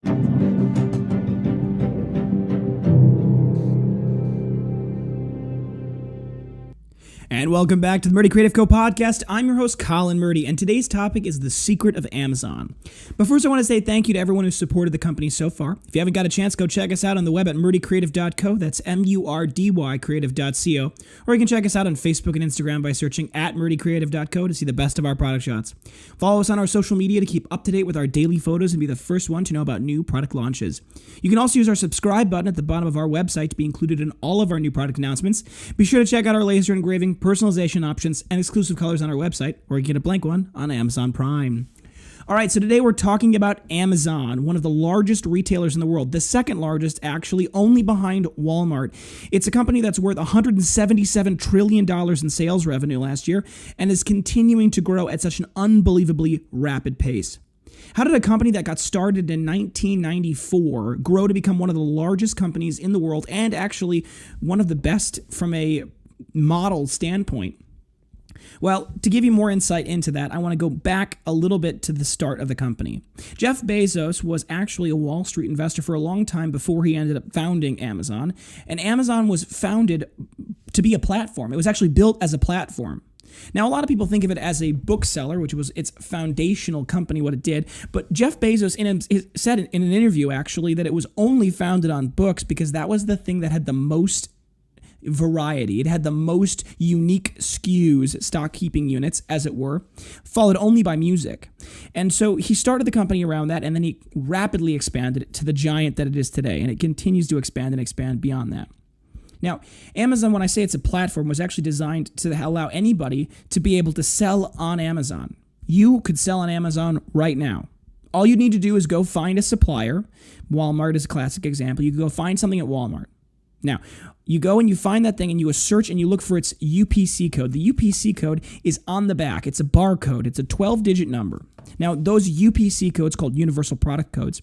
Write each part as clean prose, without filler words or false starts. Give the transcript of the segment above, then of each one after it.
And welcome back to the Murdy Creative Co podcast. I'm your host, Colin Murdy, and today's topic is the secret of Amazon. But first, I want to say thank you to everyone who's supported the company so far. If you haven't got a chance, go check us out on the web at murdycreative.co. That's MURDY creative.co. Or you can check us out on Facebook and Instagram by searching at murdycreative.co to see the best of our product shots. Follow us on our social media to keep up to date with our daily photos and be the first one to know about new product launches. You can also use our subscribe button at the bottom of our website to be included in all of our new product announcements. Be sure to check out our laser engraving, personalization options, and exclusive colors on our website, or you get a blank one on Amazon Prime. All right, so today we're talking about Amazon, one of the largest retailers in the world, the second largest actually, only behind Walmart. It's a company that's worth $177 trillion in sales revenue last year and is continuing to grow at such an unbelievably rapid pace. How did a company that got started in 1994 grow to become one of the largest companies in the world and actually one of the best from a model standpoint? Well, to give you more insight into that, I want to go back a little bit to the start of the company. Jeff Bezos was actually a Wall Street investor for a long time before he ended up founding Amazon, and Amazon was founded to be a platform. It was actually built as a platform. Now, a lot of people think of it as a bookseller, which was its foundational company, what it did. But Jeff Bezos said in an interview, actually, that it was only founded on books because that was the thing that had the most variety. It had the most unique SKUs, stock keeping units, as it were, followed only by music. And so he started the company around that, and then he rapidly expanded it to the giant that it is today. And it continues to expand and expand beyond that. Now, Amazon, when I say it's a platform, was actually designed to allow anybody to be able to sell on Amazon. You could sell on Amazon right now. All you need to do is go find a supplier. Walmart is a classic example. You can go find something at Walmart. Now, you go and you find that thing and you search and you look for its UPC code. The UPC code is on the back. It's a barcode. It's a 12-digit number. Now, those UPC codes, called Universal Product Codes,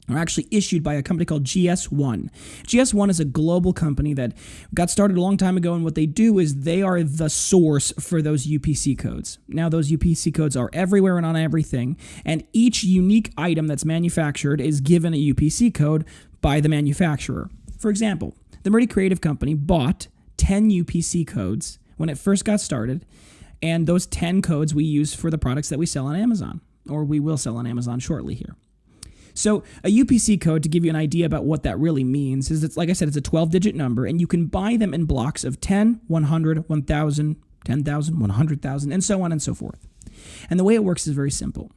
are actually issued by a company called GS1. GS1 is a global company that got started a long time ago, and what they do is they are the source for those UPC codes. Now, those UPC codes are everywhere and on everything, and each unique item that's manufactured is given a UPC code by the manufacturer. For example, the Murdy Creative Company bought 10 UPC codes when it first got started, and those 10 codes we use for the products that we sell on Amazon, or we will sell on Amazon shortly here. So a UPC code, to give you an idea about what that really means, is it's, like I said, it's a 12-digit number, and you can buy them in blocks of 10, 100, 1,000, 10,000, 100,000, and so on and so forth. And the way it works is very simple.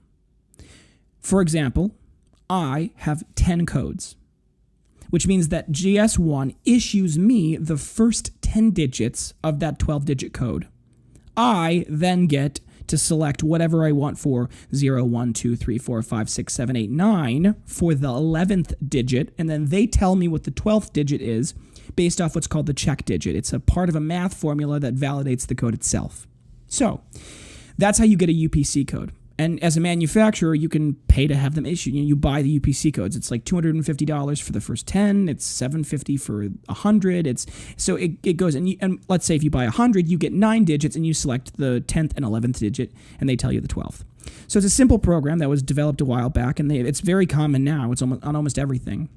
For example, I have 10 codes, which means that GS1 issues me the first 10 digits of that 12-digit code. I then get to select whatever I want for 0, 1, 2, 3, 4, 5, 6, 7, 8, 9 for the 11th digit, and then they tell me what the 12th digit is based off what's called the check digit. It's a part of a math formula that validates the code itself. So that's how you get a UPC code. And as a manufacturer, you can pay to have them issued. You buy the UPC codes. It's like $250 for the first 10. It's $750 for 100. So it goes, and let's say if you buy 100, you get 9 digits, and you select the 10th and 11th digit, and they tell you the 12th. So it's a simple program that was developed a while back, and it's very common now. It's on almost everything.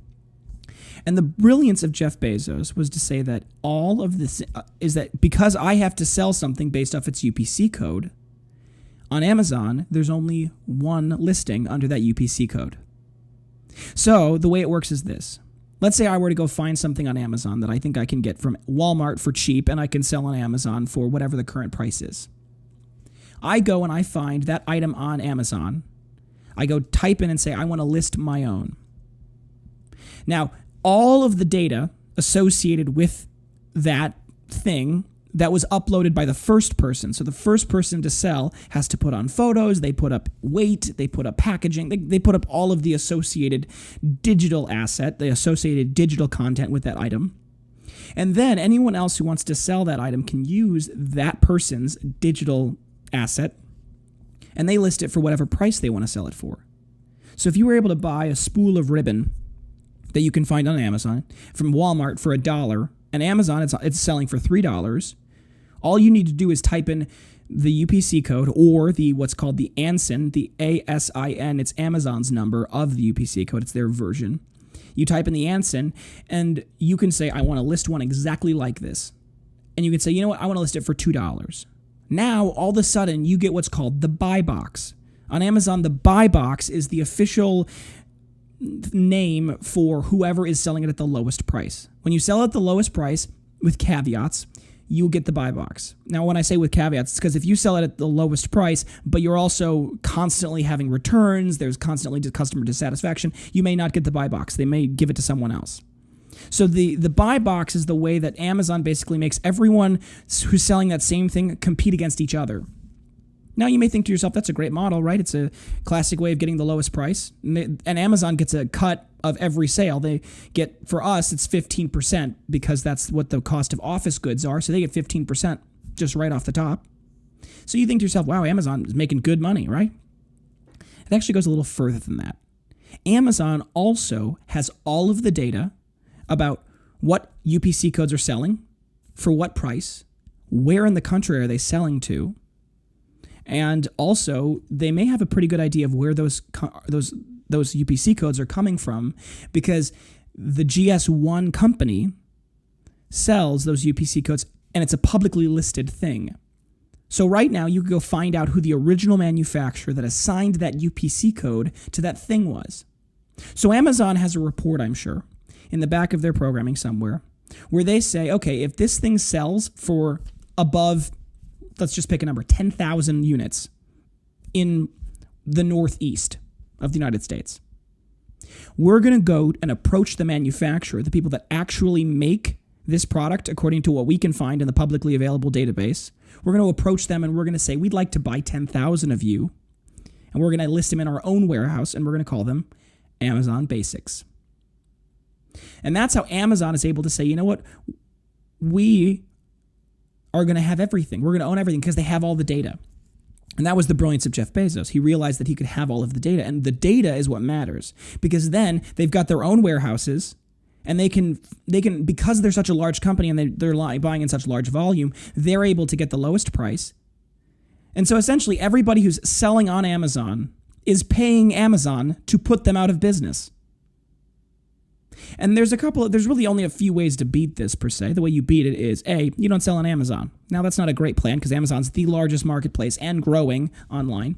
And the brilliance of Jeff Bezos was to say that all of this is that because I have to sell something based off its UPC code, on Amazon, there's only one listing under that UPC code. So the way it works is this. Let's say I were to go find something on Amazon that I think I can get from Walmart for cheap and I can sell on Amazon for whatever the current price is. I go and I find that item on Amazon. I go type in and say, I want to list my own. Now, all of the data associated with that thing that was uploaded by the first person. So the first person to sell has to put on photos, they put up weight, they put up packaging, they put up all of the associated digital asset, the associated digital content with that item. And then anyone else who wants to sell that item can use that person's digital asset, and they list it for whatever price they want to sell it for. So if you were able to buy a spool of ribbon that you can find on Amazon from Walmart for $1, and Amazon it's selling for $3, all you need to do is type in the UPC code, or the what's called the ANSIN, the ASIN, it's Amazon's number of the UPC code, it's their version. You type in the ANSIN, and you can say, I want to list one exactly like this. And you can say, you know what, I want to list it for $2. Now, all of a sudden, you get what's called the buy box. On Amazon, the buy box is the official name for whoever is selling it at the lowest price. When you sell at the lowest price, with caveats, you get the buy box. Now, when I say with caveats, it's because if you sell it at the lowest price, but you're also constantly having returns, there's constantly customer dissatisfaction, you may not get the buy box. They may give it to someone else. So the buy box is the way that Amazon basically makes everyone who's selling that same thing compete against each other. Now, you may think to yourself, that's a great model, right? It's a classic way of getting the lowest price. And Amazon gets a cut of every sale. They get, for us, it's 15% because that's what the cost of office goods are. So they get 15% just right off the top. So you think to yourself, wow, Amazon is making good money, right? It actually goes a little further than that. Amazon also has all of the data about what UPC codes are selling, for what price, where in the country are they selling to, and also they may have a pretty good idea of where those UPC codes are coming from, because the GS1 company sells those UPC codes, and it's a publicly listed thing. So right now, you can go find out who the original manufacturer that assigned that UPC code to that thing was. So Amazon has a report, I'm sure, in the back of their programming somewhere, where they say, okay, if this thing sells for above, let's just pick a number, 10,000 units in the Northeast of the United States, we're going to go and approach the manufacturer, the people that actually make this product according to what we can find in the publicly available database. We're going to approach them and we're going to say, we'd like to buy 10,000 of you, and we're going to list them in our own warehouse, and we're going to call them Amazon Basics. And that's how Amazon is able to say, you know what, we are going to have everything. We're going to own everything because they have all the data. And that was the brilliance of Jeff Bezos. He realized that he could have all of the data, and the data is what matters, because then they've got their own warehouses, and they can because they're such a large company and they're buying in such large volume, they're able to get the lowest price. And so essentially everybody who's selling on Amazon is paying Amazon to put them out of business. And there's really only a few ways to beat this, per se. The way you beat it is, A, you don't sell on Amazon. Now, that's not a great plan because Amazon's the largest marketplace and growing online.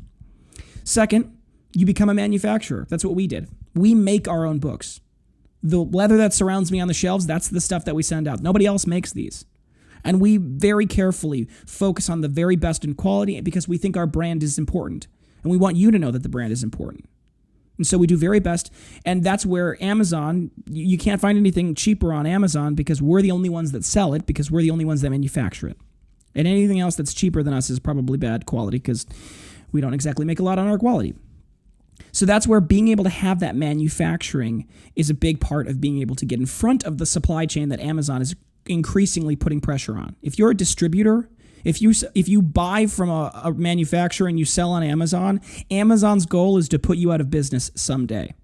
Second, you become a manufacturer. That's what we did. We make our own books. The leather that surrounds me on the shelves, that's the stuff that we send out. Nobody else makes these. And we very carefully focus on the very best in quality because we think our brand is important. And we want you to know that the brand is important. And so we do very best, and that's where Amazon, you can't find anything cheaper on Amazon because we're the only ones that sell it, because we're the only ones that manufacture it. And anything else that's cheaper than us is probably bad quality because we don't exactly make a lot on our quality. So that's where being able to have that manufacturing is a big part of being able to get in front of the supply chain that Amazon is increasingly putting pressure on. If you're a distributor, if you buy from a manufacturer and you sell on Amazon, Amazon's goal is to put you out of business someday.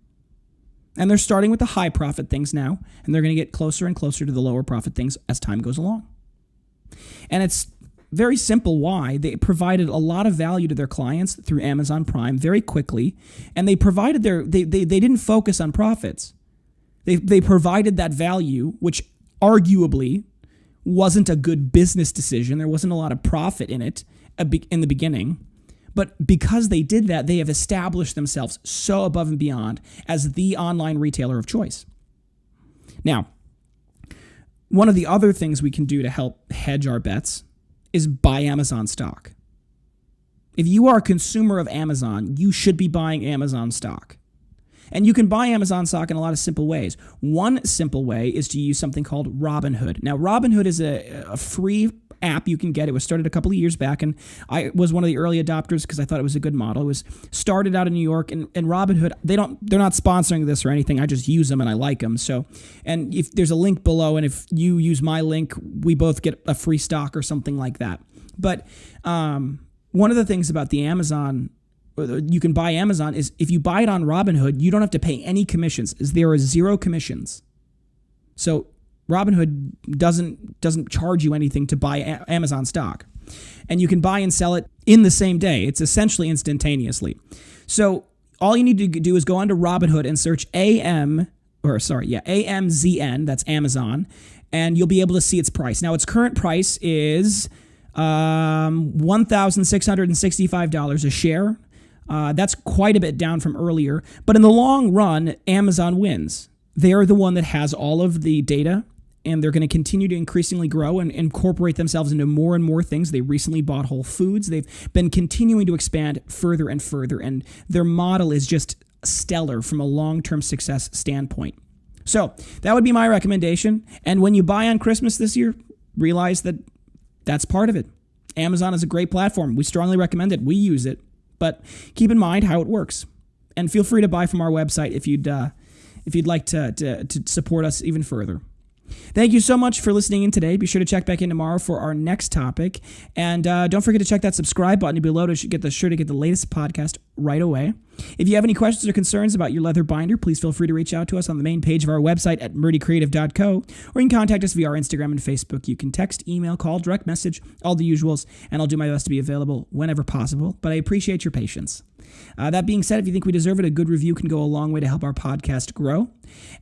And they're starting with the high profit things now, and they're going to get closer and closer to the lower profit things as time goes along. And it's very simple why. They provided a lot of value to their clients through Amazon Prime very quickly, and they provided they didn't focus on profits. They provided that value, which arguably wasn't a good business decision. There wasn't a lot of profit in it in the beginning. But because they did that, they have established themselves so above and beyond as the online retailer of choice. Now, one of the other things we can do to help hedge our bets is buy Amazon stock. If you are a consumer of Amazon, you should be buying Amazon stock. And you can buy Amazon stock in a lot of simple ways. One simple way is to use something called Robinhood. Now, Robinhood is a free app you can get. It was started a couple of years back, and I was one of the early adopters because I thought it was a good model. It was started out in New York, and Robinhood, they're not sponsoring this or anything. I just use them and I like them. So, and if there's a link below, and if you use my link, we both get a free stock or something like that. But one of the things about the Amazon, you can buy Amazon, is if you buy it on Robinhood, you don't have to pay any commissions. There are 0 commissions. So Robinhood doesn't charge you anything to buy Amazon stock. and you can buy and sell it in the same day. It's essentially instantaneously. So all you need to do is go onto Robinhood and search AMZN, that's Amazon, and you'll be able to see its price. Now, its current price is $1,665 a share. That's quite a bit down from earlier. But in the long run, Amazon wins. They're the one that has all of the data, and they're going to continue to increasingly grow and incorporate themselves into more and more things. They recently bought Whole Foods. They've been continuing to expand further and further, and their model is just stellar from a long-term success standpoint. So that would be my recommendation. And when you buy on Christmas this year, realize that that's part of it. Amazon is a great platform. We strongly recommend it. We use it. But keep in mind how it works. And feel free to buy from our website if you'd like to support us even further. Thank you so much for listening in today. Be sure to check back in tomorrow for our next topic. And don't forget to check that subscribe button below to get the latest podcast right away. If you have any questions or concerns about your leather binder, please feel free to reach out to us on the main page of our website at Murdy Creative Co. Or you can contact us via our Instagram and Facebook. You can text, email, call, direct message, all the usuals, and I'll do my best to be available whenever possible. But I appreciate your patience. That being said, if you think we deserve it, a good review can go a long way to help our podcast grow.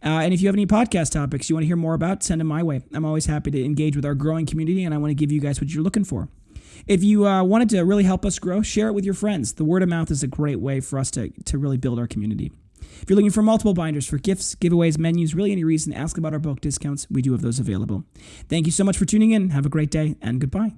And if you have any podcast topics you want to hear more about, send them my way. I'm always happy to engage with our growing community, and I want to give you guys what you're looking for. If you wanted to really help us grow, share it with your friends. The word of mouth is a great way for us to really build our community. If you're looking for multiple binders for gifts, giveaways, menus, really any reason, ask about our bulk discounts. We do have those available. Thank you so much for tuning in. Have a great day, and goodbye.